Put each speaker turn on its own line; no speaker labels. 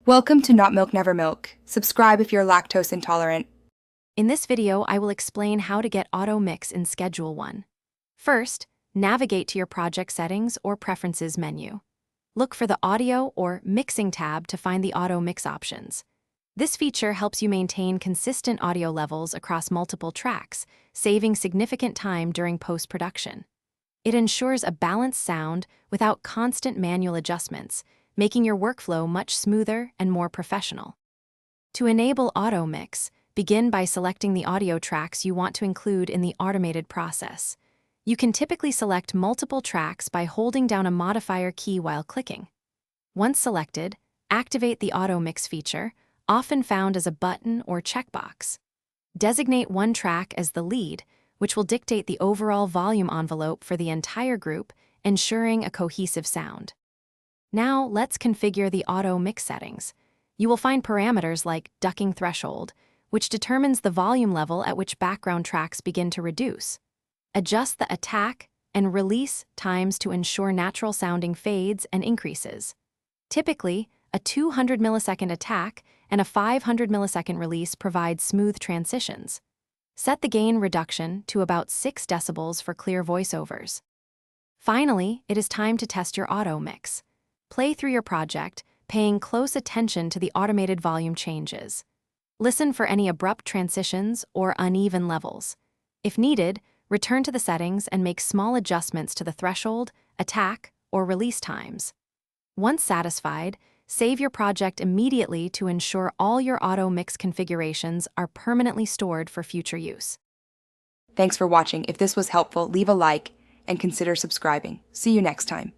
Welcome to Not Milk Never Milk. Subscribe if you're lactose intolerant.
In this video, I will explain how to get Auto Mix in Schedule 1. First, navigate to your project settings or preferences menu. Look for the Audio or Mixing tab to find the Auto Mix options. This feature helps you maintain consistent audio levels across multiple tracks, saving significant time during post-production. It ensures a balanced sound without constant manual adjustments, making your workflow much smoother and more professional. To enable Auto Mix, begin by selecting the audio tracks you want to include in the automated process. You can typically select multiple tracks by holding down a modifier key while clicking. Once selected, activate the Auto Mix feature, often found as a button or checkbox. Designate one track as the lead, which will dictate the overall volume envelope for the entire group, ensuring a cohesive sound. Now, let's configure the Auto Mix settings. You will find parameters like ducking threshold, which determines the volume level at which background tracks begin to reduce. Adjust the attack and release times to ensure natural-sounding fades and increases. Typically, a 200 millisecond attack and a 500 millisecond release provide smooth transitions. Set the gain reduction to about 6 decibels for clear voiceovers. Finally, it is time to test your Auto Mix. Play through your project, paying close attention to the automated volume changes. Listen for any abrupt transitions or uneven levels. If needed, return to the settings and make small adjustments to the threshold, attack, or release times. Once satisfied, save your project immediately to ensure all your Auto Mix configurations are permanently stored for future use.
Thanks for watching. If this was helpful, leave a like and consider subscribing. See you next time.